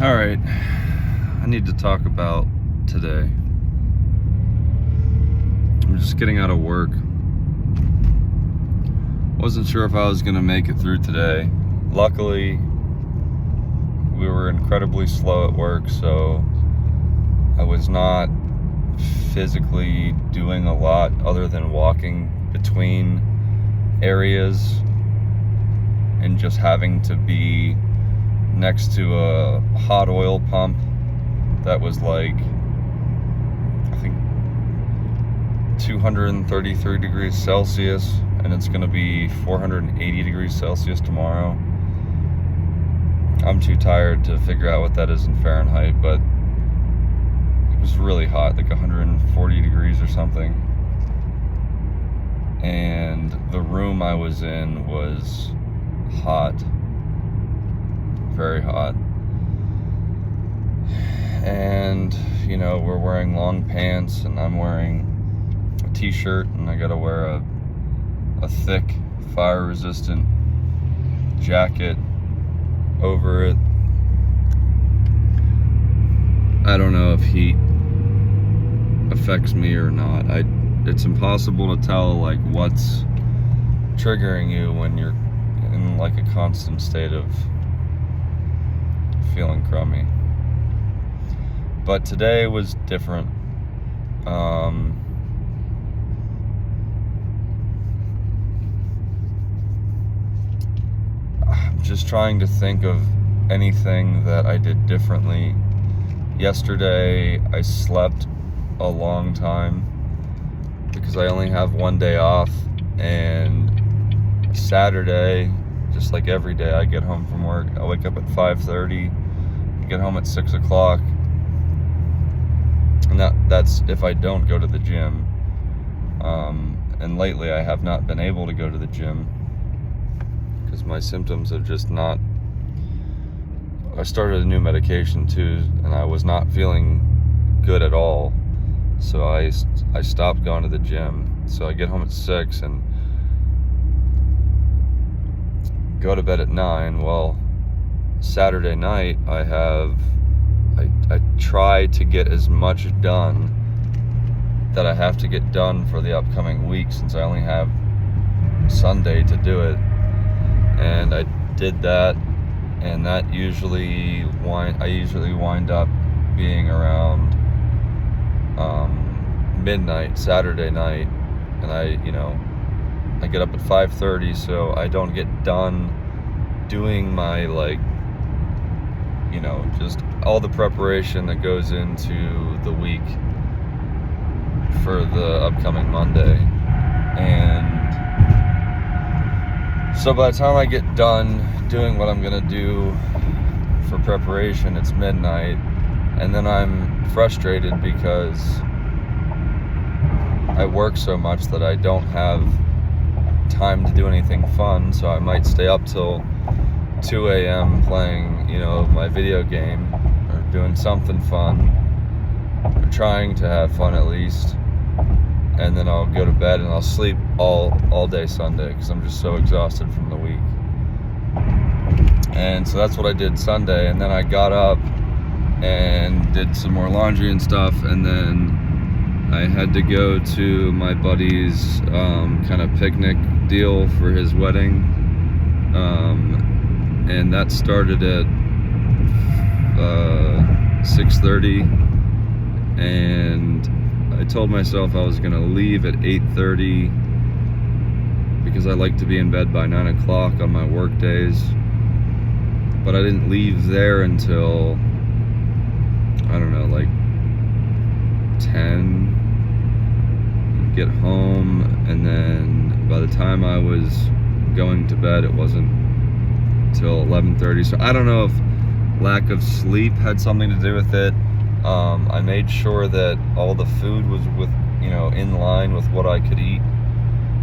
All right, I need to talk about today. I'm just getting out of work. Wasn't sure if I was gonna make it through today. Luckily, we were incredibly slow at work, so I was not physically doing a lot other than walking between areas and just having to be next to a hot oil pump that was like, I think 233 degrees Celsius, and it's gonna be 480 degrees Celsius tomorrow. I'm too tired to figure out what that is in Fahrenheit, but it was really hot, like 140 degrees or something. And the room I was in was hot, very hot. And you know, we're wearing long pants and I'm wearing a t-shirt, and I gotta wear a thick fire resistant jacket over it. I don't know if heat affects me or not. It's impossible to tell like what's triggering you when you're in like a constant state of feeling crummy. But today was different. I'm just trying to think of anything that I did differently. Yesterday I slept a long time because I only have one day off, and Saturday, just like every day, I get home from work, I wake up at 5:30, get home at 6 o'clock, and that's if I don't go to the gym. And lately I have not been able to go to the gym because my symptoms have just not. I started a new medication too, and I was not feeling good at all, so I stopped going to the gym. So I get home at 6 and go to bed at 9. Well, Saturday night I try to get as much done that I have to get done for the upcoming week, since I only have Sunday to do it. And I did that, and that I usually wind up being around midnight Saturday night, and I get up at 5:30, so I don't get done doing my just all the preparation that goes into the week for the upcoming Monday. And so by the time I get done doing what I'm gonna do for preparation, it's midnight, and then I'm frustrated because I work so much that I don't have time to do anything fun, so I might stay up till 2 a.m. playing, my video game, or doing something fun, or trying to have fun at least, and then I'll go to bed and I'll sleep all day Sunday because I'm just so exhausted from the week. And so that's what I did Sunday, and then I got up and did some more laundry and stuff, and then I had to go to my buddy's kind of picnic deal for his wedding, and that started at 6:30, and I told myself I was gonna leave at 8:30 because I like to be in bed by 9 o'clock on my work days, but I didn't leave there until, I don't know, like 10, get home, and then by the time I was going to bed, it wasn't till 11:30. So I don't know if lack of sleep had something to do with it. I made sure that all the food was in line with what I could eat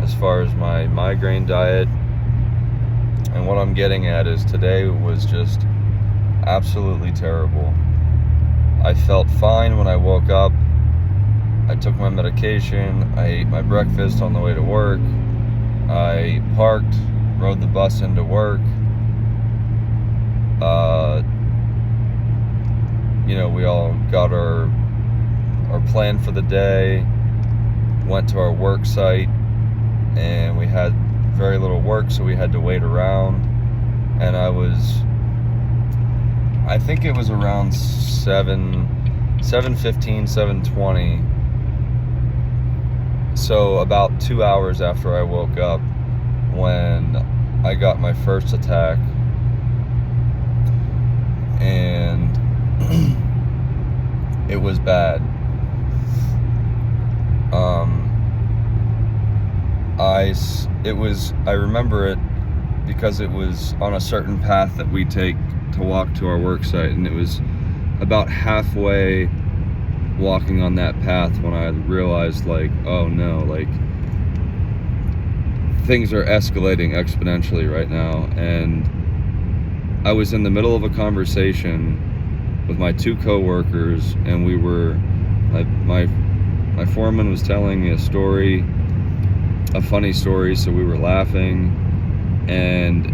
as far as my migraine diet. And what I'm getting at is today was just absolutely terrible. I felt fine when I woke up. I took my medication, I ate my breakfast on the way to work, I parked, rode the bus into work, we all got our plan for the day, went to our work site, and we had very little work, so we had to wait around. And I think it was around 7:15, 7:20. So about 2 hours after I woke up, when I got my first attack. And it was bad. I remember it because it was on a certain path that we take to walk to our work site, and it was about halfway walking on that path when I realized, like, oh no, like, things are escalating exponentially right now. And I was in the middle of a conversation with my two coworkers, and my foreman was telling me a funny story, so we were laughing, and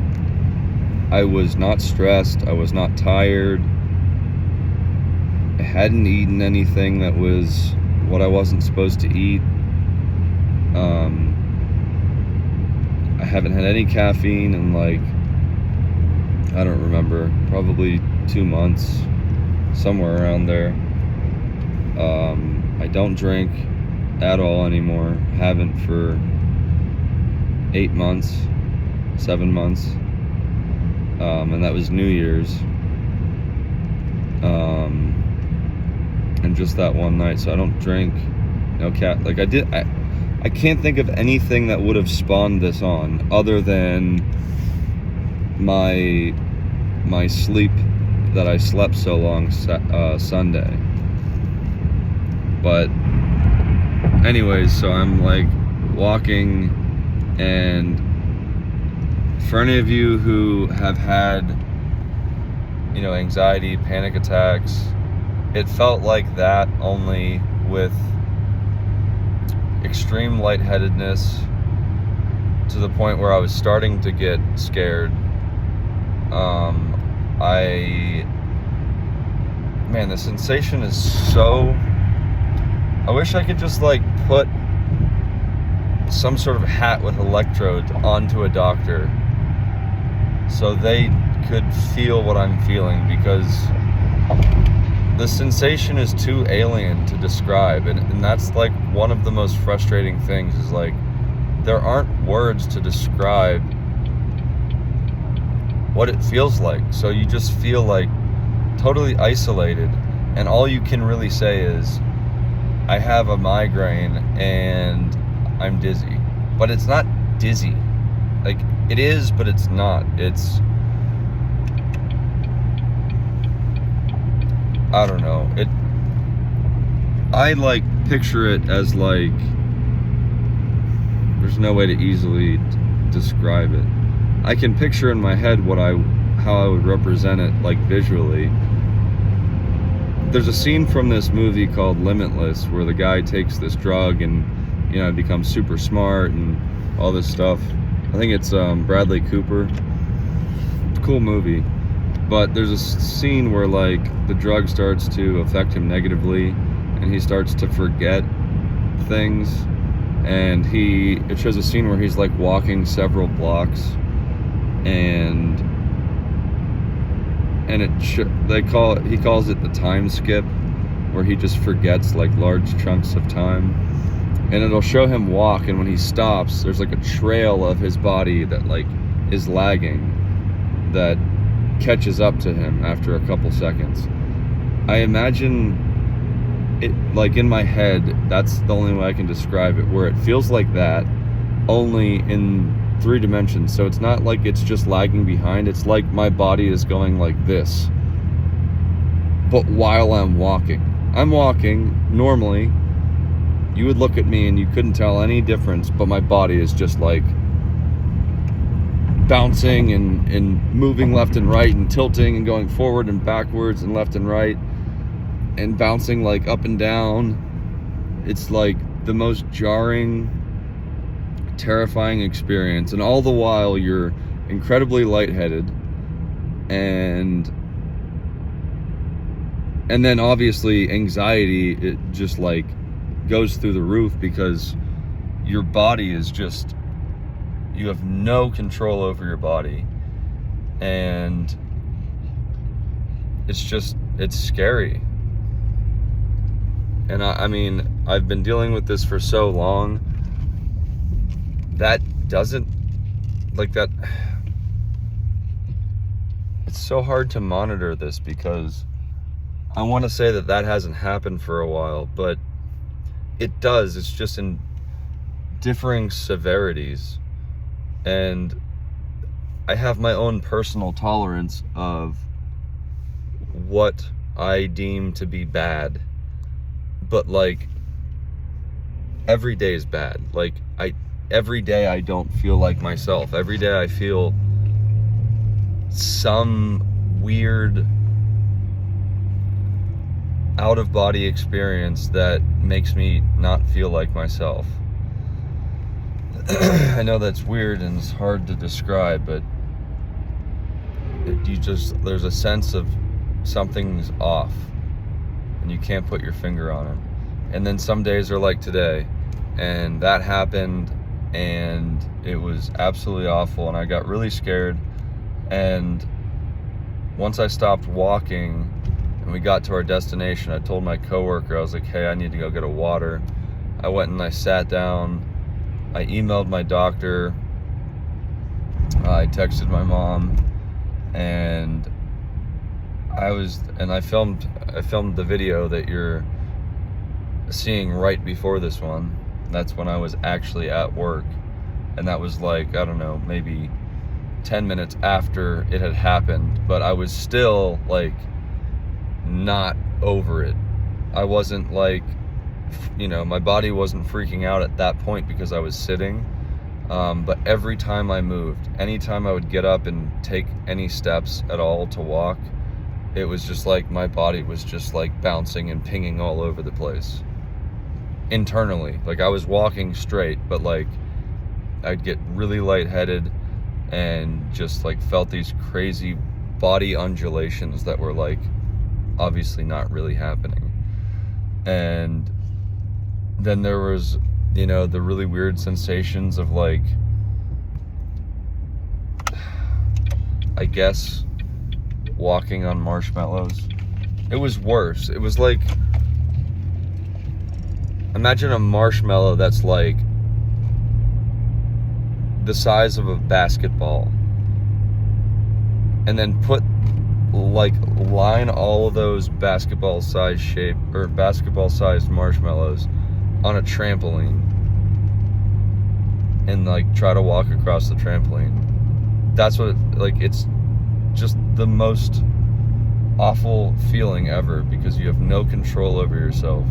I was not stressed, I was not tired, I hadn't eaten anything that was what I wasn't supposed to eat. I haven't had any caffeine in, like, I don't remember, probably 2 months, somewhere around there. I don't drink at all anymore. Haven't for 8 months, 7 months. And that was New Year's. And just that one night, so I don't drink, no like I can't think of anything that would have spawned this on other than my sleep, that I slept so long Sunday. But anyways, so I'm like walking, and for any of you who have had, anxiety, panic attacks, it felt like that, only with extreme lightheadedness to the point where I was starting to get scared. The sensation is so... I wish I could just, like, put some sort of hat with electrodes onto a doctor so they could feel what I'm feeling, because the sensation is too alien to describe, and that's, like, one of the most frustrating things, is, like, there aren't words to describe what it feels like. So you just feel, like, totally isolated, and all you can really say is, I have a migraine and I'm dizzy. But it's not dizzy. Like, it is, but it's not. It's... I don't know. I, like, picture it as, like... There's no way to easily describe it. I can picture in my head how I would represent it, like, visually. There's a scene from this movie called Limitless where the guy takes this drug and, becomes super smart and all this stuff. I think it's Bradley Cooper. It's a cool movie. But there's a scene where, like, the drug starts to affect him negatively, and he starts to forget things. And it shows a scene where he's, like, walking several blocks, and he calls it the time skip, where he just forgets, like, large chunks of time. And it'll show him walk, and when he stops, there's, like, a trail of his body that, like, is lagging, that catches up to him after a couple seconds. I imagine it, like, in my head, that's the only way I can describe it, where it feels like that, only in 3 dimensions. So it's not like it's just lagging behind, it's like my body is going like this, but while I'm walking normally, you would look at me and you couldn't tell any difference, but my body is just, like, bouncing and moving left and right, and tilting and going forward and backwards and left and right, and bouncing, like, up and down. It's, like, the most jarring, terrifying experience, and all the while you're incredibly lightheaded, and And then obviously anxiety, it just like goes through the roof because your body is just, you have no control over your body, and it's scary. And I mean, I've been dealing with this for so long that doesn't, like that, it's so hard to monitor this because I want to say that hasn't happened for a while, but it does. It's just in differing severities. And I have my own personal tolerance of what I deem to be bad. But like, every day is bad. Like, every day I don't feel like myself. Every day I feel some weird out of body experience that makes me not feel like myself. I know that's weird and it's hard to describe, but there's a sense of something's off and you can't put your finger on it. And then some days are like today, and that happened and it was absolutely awful, and I got really scared. And once I stopped walking and we got to our destination, I told my coworker, I was like, hey, I need to go get a water. I went and I sat down. I emailed my doctor. I texted my mom, and I filmed the video that you're seeing right before this one. That's when I was actually at work, and that was like, I don't know, maybe 10 minutes after it had happened, but I was still like not over it. I wasn't like, my body wasn't freaking out at that point because I was sitting, but every time I moved, anytime I would get up and take any steps at all to walk, it was just like my body was just like bouncing and pinging all over the place internally. Like, I was walking straight, but like I'd get really lightheaded and just like felt these crazy body undulations that were like obviously not really happening. And then there was, the really weird sensations of like, I guess, walking on marshmallows. It was worse. It was like, imagine a marshmallow that's like the size of a basketball, and then line all of those basketball sized marshmallows on a trampoline and like try to walk across the trampoline. That's what it's just the most awful feeling ever because you have no control over yourself.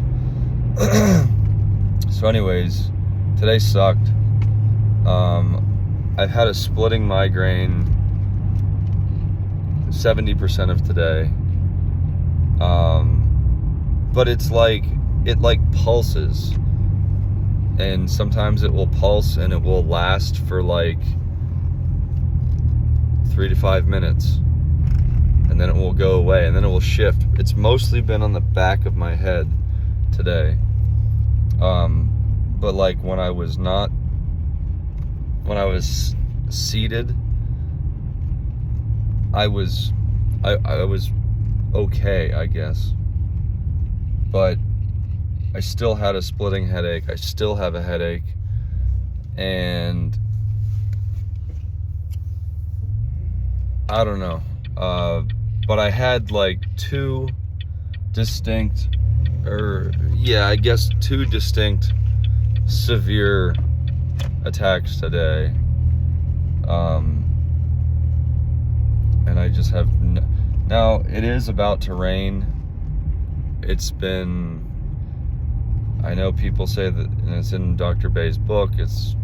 So anyways, today sucked. I've had a splitting migraine 70% of today. But it's like, it like pulses, and sometimes it will pulse and it will last for like 3 to 5 minutes, and then it will go away, and then it will shift. It's mostly been on the back of my head today. But like when I was seated, I was okay, I guess. But I still had a splitting headache. I still have a headache. And I don't know. But I had like two distinct severe attacks today. And I just have now it is about to rain. It's been, I know people say that, and it's in Dr. Bay's book, it's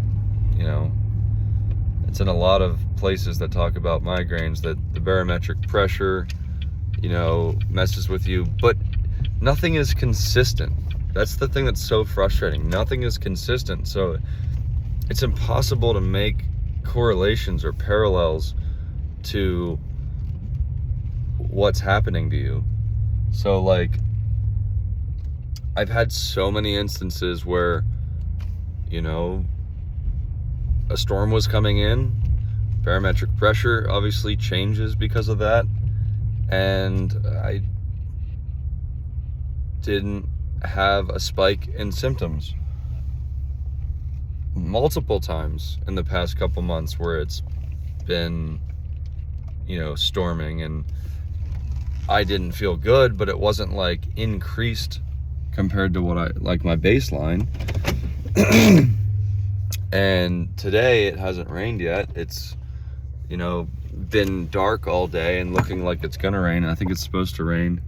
it's in a lot of places that talk about migraines, that the barometric pressure messes with you, but nothing is consistent. That's the thing that's so frustrating. Nothing is consistent, so it's impossible to make correlations or parallels to what's happening to you. So like, I've had so many instances where, you know, a storm was coming in, barometric pressure obviously changes because of that, and I didn't have a spike in symptoms multiple times in the past couple months where it's been, you know, storming, and I didn't feel good, but it wasn't like increased compared to what I like my baseline. And today it hasn't rained yet. It's, you know, been dark all day and looking like it's gonna rain. I think it's supposed to rain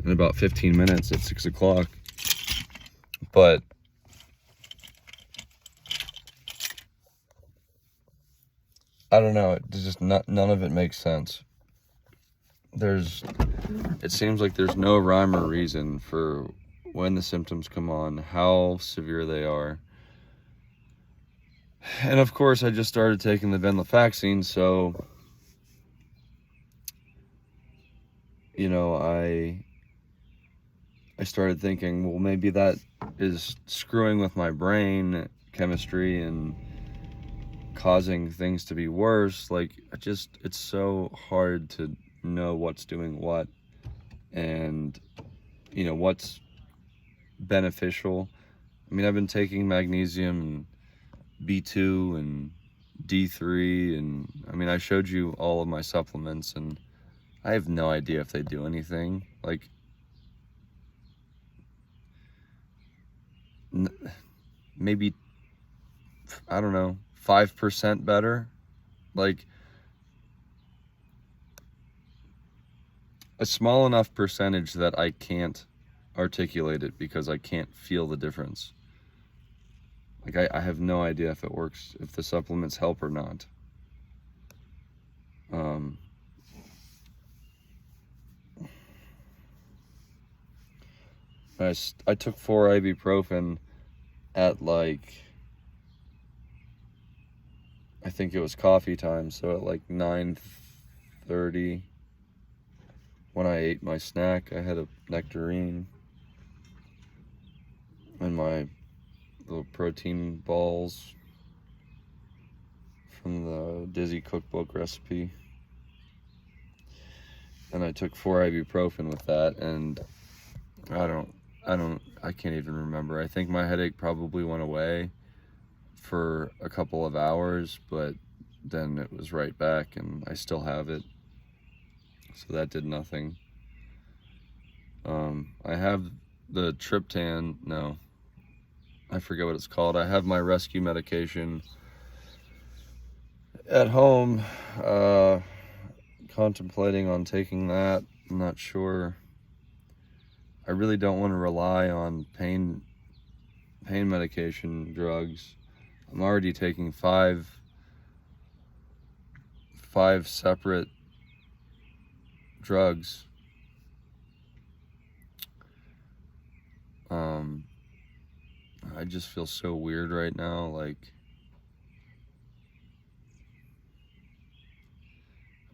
in about 15 minutes at 6 o'clock. But I don't know, it's just none of it makes sense. It seems like there's no rhyme or reason for when the symptoms come on, how severe they are. And of course, I just started taking the venlafaxine, so, you know, I started thinking, well, maybe that is screwing with my brain chemistry and causing things to be worse. Like, it's so hard to know what's doing what, and, you know, what's beneficial. I mean, I've been taking magnesium and B2 and D3, and I mean, I showed you all of my supplements, and I have no idea if they do anything. Like, maybe, I don't know, 5% better. Like, a small enough percentage that I can't articulate it because I can't feel the difference. Like, I have no idea if it works, if the supplements help or not. I took 4 ibuprofen at, like, I think it was coffee time, so at like 9:30, when I ate my snack, I had a nectarine and my little protein balls from the Dizzy cookbook recipe, and I took 4 ibuprofen with that, and I can't even remember. I think my headache probably went away for a couple of hours, but then it was right back, and I still have it, so that did nothing. I have the triptan, no, I forget what it's called. I have my rescue medication at home, contemplating on taking that. I'm not sure. I really don't want to rely on pain medication drugs. I'm already taking five separate drugs. I just feel so weird right now. Like,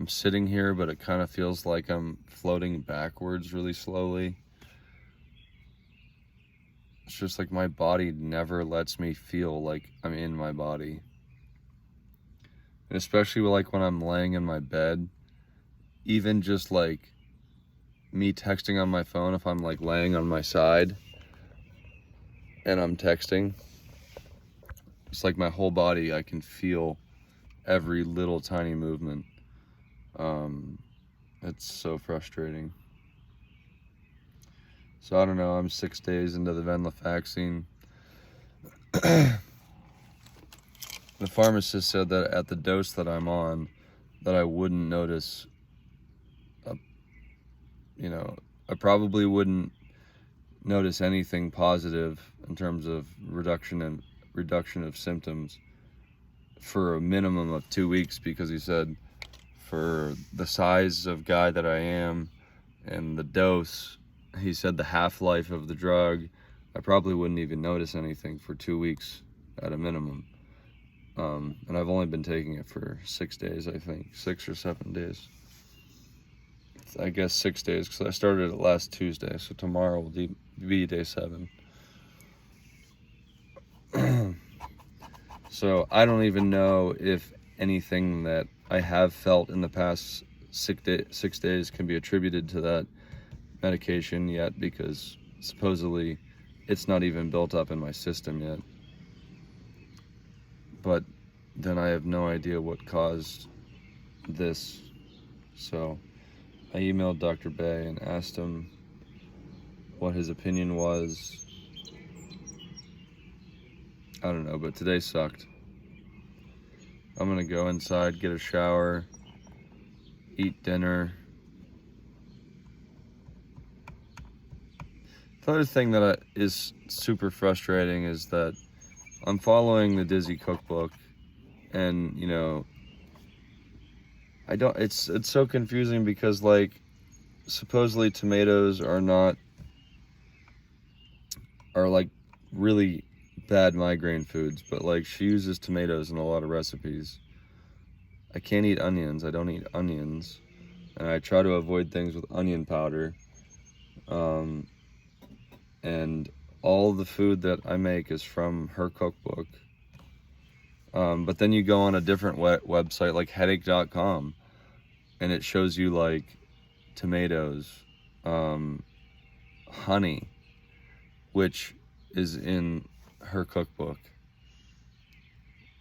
I'm sitting here, but it kind of feels like I'm floating backwards really slowly. It's just like my body never lets me feel like I'm in my body. And especially like when I'm laying in my bed, even just like me texting on my phone, if I'm like laying on my side and I'm texting, it's like my whole body, I can feel every little tiny movement. It's so frustrating. So I don't know, I'm 6 days into the venlafaxine. The pharmacist said that at the dose that I'm on, that I wouldn't notice, I probably wouldn't notice anything positive in terms of reduction of symptoms for a minimum of 2 weeks, because he said for the size of guy that I am and the dose, he said the half-life of the drug, I probably wouldn't even notice anything for 2 weeks at a minimum. And I've only been taking it for 6 days, I think, 6 or 7 days. I guess 6 days, because I started it last Tuesday, so tomorrow will be day 7. So I don't even know if anything that I have felt in the past 6 days can be attributed to that medication yet, because supposedly it's not even built up in my system yet. But then I have no idea what caused this. So I emailed Dr. Bay and asked him what his opinion was. I don't know, but today sucked. I'm gonna go inside, get a shower, eat dinner. The other thing that is super frustrating is that I'm following the Dizzy cookbook, and you know, it's so confusing because, like, supposedly tomatoes are like really bad migraine foods, but like she uses tomatoes in a lot of recipes. I can't eat onions. I don't eat onions, and I try to avoid things with onion powder. And all the food that I make is from her cookbook. But then you go on a different website like headache.com, and it shows you like tomatoes, honey, which is in her cookbook.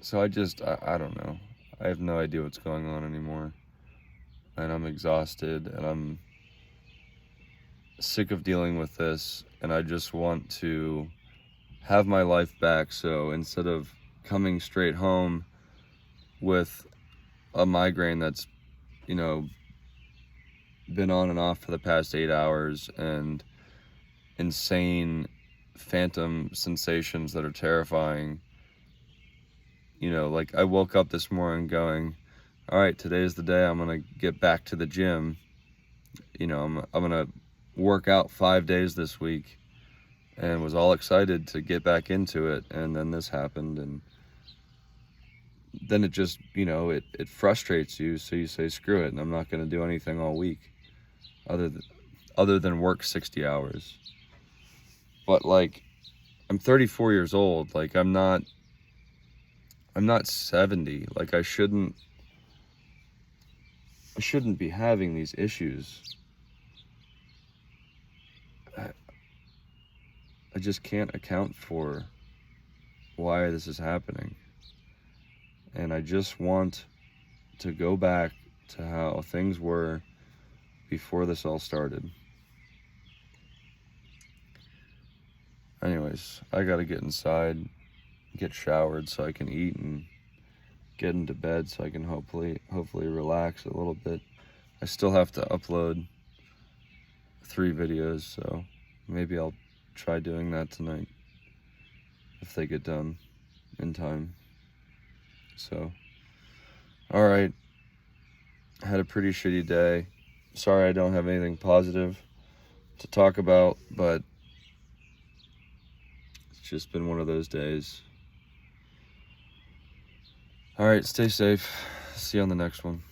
So I don't know. I have no idea what's going on anymore. And I'm exhausted, and I'm sick of dealing with this, and I just want to have my life back. So instead of coming straight home with a migraine that's, you know, been on and off for the past 8 hours, and insane phantom sensations that are terrifying, you know, like I woke up this morning going, all right, today's the day I'm gonna get back to the gym. You know, I'm gonna work out 5 days this week, and was all excited to get back into it, and then this happened, and then it just, you know, it frustrates you, so you say screw it, and I'm not going to do anything all week other than work 60 hours. But like, I'm 34 years old. Like, I'm not 70. Like, I shouldn't be having these issues. I just can't account for why this is happening. And I just want to go back to how things were before this all started. Anyways, I gotta get inside, get showered so I can eat, and get into bed so I can hopefully relax a little bit. I still have to upload 3 videos, so maybe I'll try doing that tonight if they get done in time. So, all right, I had a pretty shitty day. Sorry I don't have anything positive to talk about, but it's just been one of those days. All right, stay safe. See you on the next one.